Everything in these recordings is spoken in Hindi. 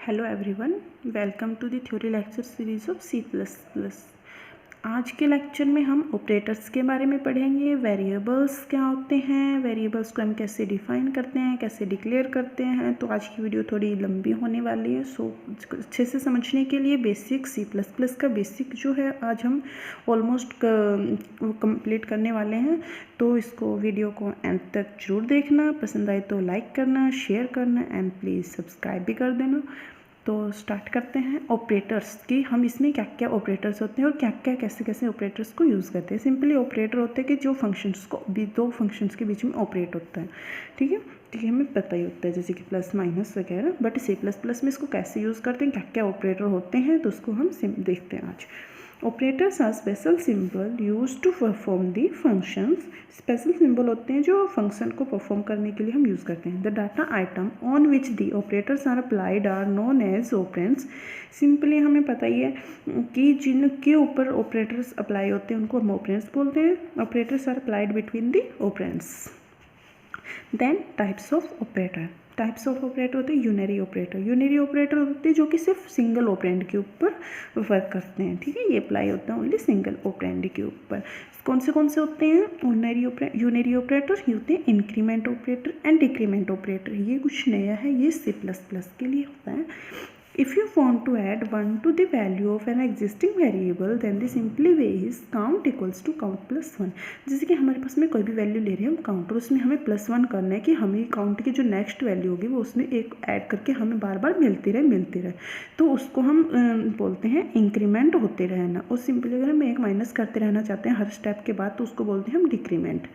Hello everyone, welcome to the theory lecture series of C plus plus. आज के लेक्चर में हम ऑपरेटर्स के बारे में पढ़ेंगे। वेरिएबल्स क्या होते हैं, वेरिएबल्स को हम कैसे डिफाइन करते हैं, कैसे डिक्लेयर करते हैं। तो आज की वीडियो थोड़ी लंबी होने वाली है, सो अच्छे से समझने के लिए बेसिक सी प्लस प्लस का बेसिक जो है आज हम ऑलमोस्ट कंप्लीट करने वाले हैं। तो इसको वीडियो को एंड तक जरूर देखना, पसंद आए तो लाइक करना, शेयर करना एंड प्लीज़ सब्सक्राइब भी कर देना। तो स्टार्ट करते हैं ऑपरेटर्स की। हम इसमें क्या क्या ऑपरेटर्स होते हैं और क्या क्या कैसे कैसे ऑपरेटर्स को यूज़ करते हैं। सिंपली ऑपरेटर होते हैं कि जो फंक्शंस को दो फंक्शंस के बीच में ऑपरेट होता है। ठीक है, हमें पता ही होता है जैसे कि प्लस माइनस वगैरह। बट सी प्लस प्लस में इसको कैसे यूज़ करते हैं, क्या क्या ऑपरेटर होते हैं, तो उसको हम देखते हैं आज। Operators are special symbol use to perform the functions. Special symbol होते हैं जो फंक्शन को परफॉर्म करने के लिए हम यूज़ करते हैं। The data item on which the operators are applied are known as operands. Simply हमें पता ही है कि जिनके ऊपर ऑपरेटर्स अप्लाई होते हैं उनको हम ऑपरेंड्स बोलते हैं। Operators are applied between the operands. Then types of operator. Types of operator होते हैं यूनरी ऑपरेटर। यूनरी ऑपरेटर होते हैं जो कि सिर्फ सिंगल ऑपरेंड के ऊपर वर्क करते हैं। ठीक है, ये अप्लाई होता है ओनली सिंगल ऑपरेंड के ऊपर। कौन से होते हैं यूनरी ऑपरेटर? ये होते हैं increment operator and decrement operator. ये कुछ नया है, ये सी प्लस प्लस के लिए होता है। If you want to add 1 to the value of an existing variable, then the simply way is count equals to count plus 1। जैसे कि हमारे पास में कोई भी वैल्यू ले रहे हैं हम काउंट, और उसमें हमें +1 करना है कि हमें काउंट की जो नेक्स्ट वैल्यू होगी वो उसमें एक ऐड करके हमें बार बार मिलती रहे। तो उसको हम बोलते हैं इंक्रीमेंट होते रहना। और सिंपली अगर हम एक माइनस करते रहना चाहते हैं हर स्टेप के बाद, तो उसको बोलते हैं हम decrement.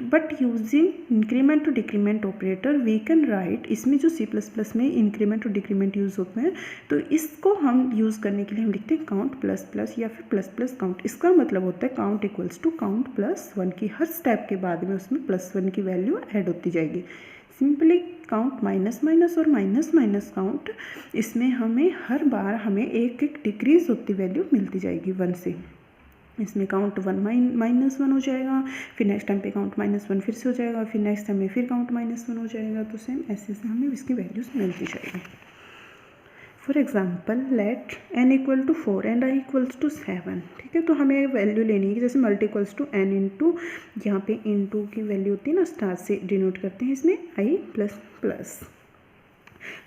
But using increment to decrement operator we can write. इसमें जो सी प्लस प्लस में इंक्रीमेंट और डिक्रीमेंट यूज़ होते हैं, तो इसको हम यूज़ करने के लिए हम लिखते हैं काउंट प्लस प्लस या फिर प्लस प्लस काउंट। इसका मतलब होता है count equals to count plus 1 की हर स्टेप के बाद में उसमें +1 की वैल्यू ऐड होती जाएगी। सिंपली काउंट माइनस माइनस और माइनस माइनस काउंट, इसमें हमें हर बार हमें एक एक डिक्रीज होती वैल्यू मिलती जाएगी 1 से। इसमें काउंट 1 -1 हो जाएगा, फिर नेक्स्ट टाइम पे काउंट -1 फिर से हो जाएगा, फिर नेक्स्ट टाइम में फिर काउंट -1 हो जाएगा। तो सेम ऐसे से हमें इसकी वैल्यूज मिलती जाएगी। For example let n equal to 4 and i equals to 7। ठीक है, तो हमें वैल्यू लेनी है कि जैसे multi equals to n into, यहाँ पे इंटू की वैल्यू होती है ना, स्टार से डिनोट करते हैं इसमें i प्लस प्लस।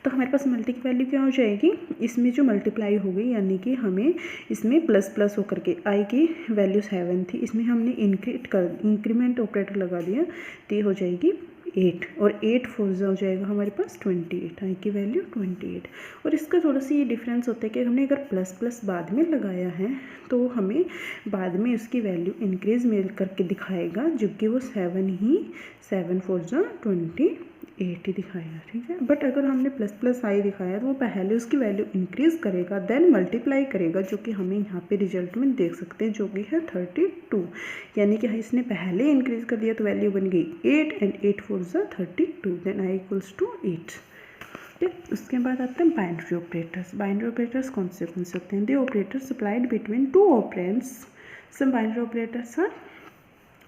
तो हमारे पास मल्टी की वैल्यू क्या हो जाएगी, इसमें जो मल्टीप्लाई हो गई, यानी कि हमें इसमें प्लस प्लस होकर के आई की वैल्यू 7 थी, इसमें हमने इंक्रीमेंट ऑपरेटर लगा दिया, तो ये हो जाएगी 8 और 8 4 हो जाएगा हमारे पास 28। आई की वैल्यू 28। और इसका थोड़ा सा ये डिफरेंस होता है कि हमने अगर प्लस प्लस बाद में लगाया है तो हमें बाद में उसकी वैल्यू इंक्रीज मिल करके दिखाएगा, जो कि वो 7 4 28 ही दिखाएगा। ठीक है, बट अगर हमने प्लस प्लस आई दिखाया तो वो पहले उसकी वैल्यू इंक्रीज करेगा, देन मल्टीप्लाई करेगा, जो कि हमें यहाँ पे रिजल्ट में देख सकते हैं, जो कि है 32। यानी कि इसने पहले इंक्रीज कर दिया तो वैल्यू बन गई 8 and 8 4 32, then I equals to 8। ठीक, उसके बाद आते हैं बाइनरी ऑपरेटर्स। बाइनरी ऑपरेटर्स कौन से होते हैं? The operators applied between 2 operands. Some binary operators are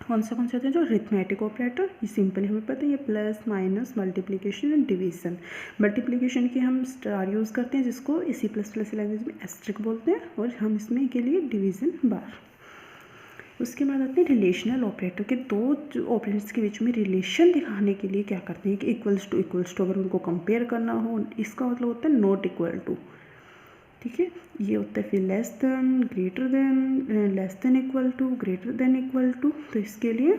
कौन से होते हैं? जो अरिथमेटिक ऑपरेटर, ये सिंपली हमें पता है, ये plus minus multiplication and division. Multiplication की हम स्टार यूज़ करते हैं, जिसको इसी प्लस प्लस लैंग्वेज में एस्ट्रिक बोलते हैं, और हम इसमें के लिए डिवीजन बार। उसके बाद आते हैं रिलेशनल ऑपरेटर के दो ऑपरेटर्स के बीच में रिलेशन दिखाने के लिए क्या करते हैं कि इक्वल्स टू अगर उनको कंपेयर करना हो, इसका मतलब होता है नॉट इक्वल टू। ठीक है, ये होता है फिर less than, greater than, less than equal to, greater than equal to. तो इसके लिए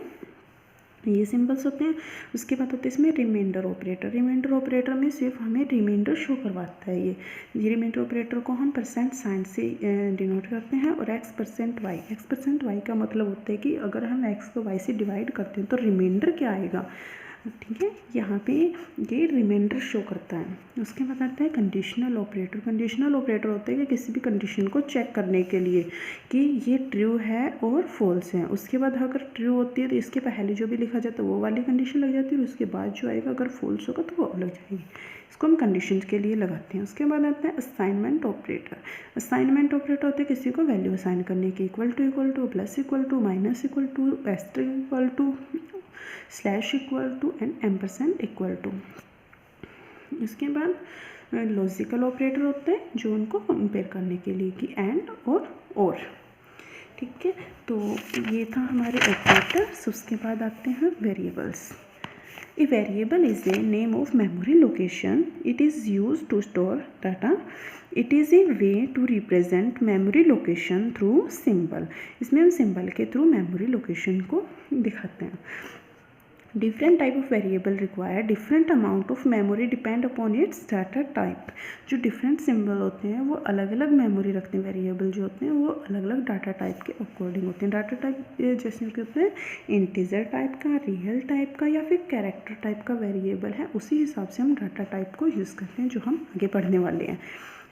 ये सिंबल्स होते हैं। उसके बाद होते हैं इसमें रिमाइंडर ऑपरेटर। रिमाइंडर ऑपरेटर में सिर्फ हमें रिमाइंडर शो करवाता है। ये रिमाइंडर ऑपरेटर को हम % साइन से डिनोट करते हैं, और x% y का मतलब होता है कि अगर हम x को y से डिवाइड करते हैं तो रिमाइंडर क्या आएगा। ठीक है, यहाँ पे ये रिमाइंडर शो करता है। उसके बाद आता है कंडीशनल ऑपरेटर। कंडीशनल ऑपरेटर होते हैं कि किसी भी कंडीशन को चेक करने के लिए कि ये ट्रू है और फॉल्स है। उसके बाद अगर ट्रू होती है तो इसके पहले जो भी लिखा जाता है वो वाली कंडीशन लग जाती है, और उसके बाद जो आएगा अगर फॉल्स होगा तो वो लग जाएगी। इसको हम कंडीशन के लिए लगाते हैं। उसके बाद आता है असाइनमेंट ऑपरेटर। असाइनमेंट ऑपरेटर होते हैं किसी को वैल्यू असाइन करने की, equal to, plus equal to, minus equal to, asterisk equal to, slash equal to and ampersand equal to. इसके बाद लॉजिकल ऑपरेटर होते हैं जो उनको कंपेयर करने के लिए कि एंड और। ठीक है, तो ये था हमारे ऑपरेटर्स। उसके बाद आते हैं variables. A variable is a name of memory location. It is used to store data. It is a way to represent memory location through symbol. इसमें हम सिंबल के थ्रू मेमोरी लोकेशन को दिखाते हैं। Different type of variable require different amount of memory depend upon its data type. जो डिफरेंट सिंबल होते हैं वो अलग अलग मेमोरी रखते हैं। वेरिएबल जो होते हैं वो अलग अलग डाटा टाइप के अकॉर्डिंग होते हैं। डाटा टाइप जैसे कि होते हैं इंटीजर टाइप का, रियल टाइप का या फिर कैरेक्टर टाइप का वेरिएबल है, उसी हिसाब से हम डाटा टाइप को यूज़ करते हैं जो हम आगे पढ़ने वाले हैं।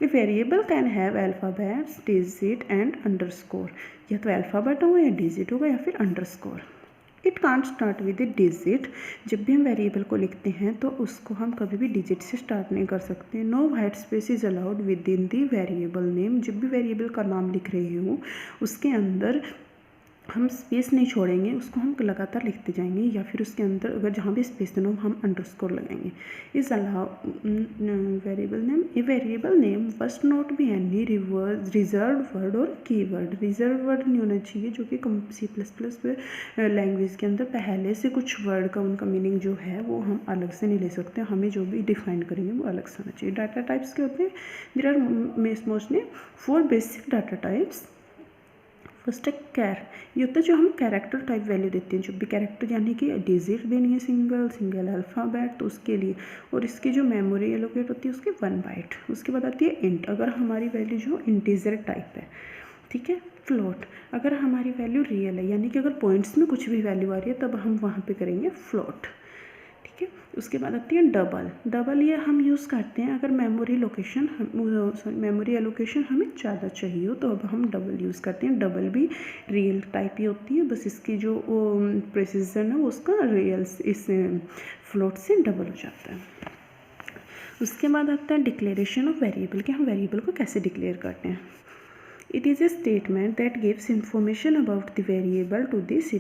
A variable can have alphabets, digit and underscore. या तो अल्फ़ाबेट होगा या डिजिट होगा या फिर underscore. It can't start with A digit. जब भी हम वेरिएबल को लिखते हैं तो उसको हम कभी भी डिजिट से स्टार्ट नहीं कर सकते। No white space is allowed within the variable name. जब भी वेरिएबल का नाम लिख रहे हो उसके अंदर हम स्पेस नहीं छोड़ेंगे, उसको हम लगातार लिखते जाएंगे, या फिर उसके अंदर अगर जहाँ भी स्पेस देना हो हम अंडरस्कोर लगाएंगे। Is allow variable name. A variable name must not be any reserve word और कीवर्ड। रिजर्व वर्ड नहीं होना चाहिए, जो कि C++ लैंग्वेज के अंदर पहले से कुछ वर्ड का उनका मीनिंग जो है वो हम अलग से नहीं ले सकते। हमें जो भी डिफाइन करेंगे वो अलग से होना चाहिए। डाटा टाइप्स के होते हैं, there are mostly 4 basic data types. First है कैर। ये होता है जो हम कैरेक्टर टाइप वैल्यू देते हैं। जब भी कैरेक्टर यानी कि डिजिट देनी है सिंगल अल्फ़ाबेट तो उसके लिए, और इसकी जो मेमोरी एलोकेट होती है उसकी 1 बाइट। उसके बाद आती है इंट, अगर हमारी वैल्यू जो इंटीजर टाइप है। ठीक है, फ्लोट, अगर हमारी वैल्यू रियल है यानी कि अगर पॉइंट्स में कुछ भी वैल्यू आ रही है तब हम वहाँ पे करेंगे फ्लोट। ठीक है, उसके बाद आती है डबल ये हम यूज़ करते हैं अगर मेमोरी एलोकेशन हमें ज़्यादा चाहिए हो तो अब हम डबल यूज़ करते हैं। डबल भी रियल टाइप ही होती है, बस इसकी जो प्रेसिजन है वो उसका रियल इस फ्लोट से डबल हो जाता है। उसके बाद आता है डिक्लेरेशन ऑफ वेरिएबल, कि हम वेरिएबल को कैसे डिक्लेयर करते हैं। It is a statement that gives information about the variable to the C++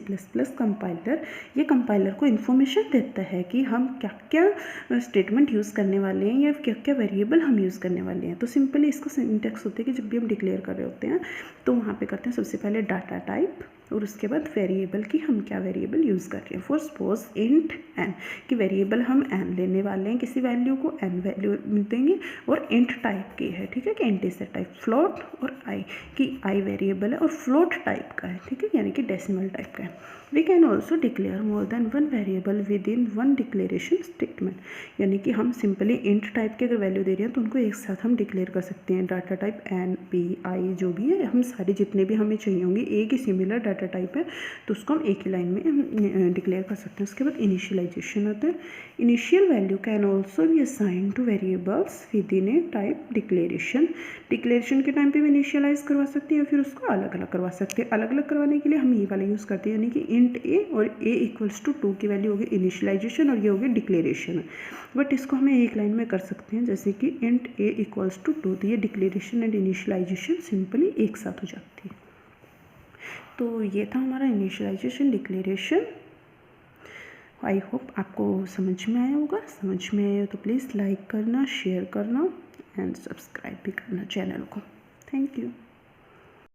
compiler. ये कंपाइलर को इन्फॉर्मेशन देता है कि हम क्या क्या स्टेटमेंट यूज़ करने वाले हैं या क्या क्या वेरिएबल हम यूज़ करने वाले हैं। तो सिंपली इसका सिंटैक्स होता है कि जब भी हम डिक्लेयर कर रहे होते हैं तो वहाँ पे करते हैं सबसे पहले डाटा टाइप और उसके बाद वेरिएबल की हम क्या वेरिएबल यूज़ कर रहे हैं। फॉर सपोज इंट एन, कि वेरिएबल हम एन लेने वाले हैं, किसी वैल्यू को एन वैल्यू देंगे और इंट टाइप की है। ठीक है, कि इंटीजर टाइप। फ्लोट और आई, कि आई वेरिएबल है और फ्लोट टाइप का है। ठीक है, यानी कि डेसिमल टाइप का है। We can also declare more than 1 variable within 1 declaration statement, यानी कि हम सिंपली इंट टाइप की अगर वैल्यू दे रहे हैं तो उनको एक साथ हम डिक्लेयर कर सकते हैं। Data type N P I जो भी है, हम सारे जितने भी हमें चाहिए होंगे एक ही सिमिलर डाटा टाइप है तो उसको हम एक ही लाइन में डिक्लेयर कर सकते हैं। उसके बाद इनिशियलाइजेशन होता है। Initial value can also be assign two variables with in A type declaration. Declaration के टाइम पे भी इनिशियलाइज करवा सकते हैं या फिर उसको अलग अलग करवा सकते हैं। अलग अलग करवाने के लिए हम ये वाला यूज़ करते हैं, यानी कि इंट ए और ए इक्वल्स टू 2 की वैल्यू होगी इनिशियलाइजेशन और ये होगी डिक्लेरेशन। बट इसको हमें एक लाइन में कर सकते हैं, जैसे कि इंट ए इक्वल्स टू 2, तो ये डिक्लेरेशन एंड इनिशियलाइजेशन सिंपली एक साथ हो जाती है। तो ये था हमारा इनिशियलाइजेशन डिक्लेरेशन। आई होप आपको समझ में आया होगा। समझ में आया तो प्लीज़ लाइक करना, शेयर करना एंड सब्सक्राइब भी करना चैनल को। Thank you.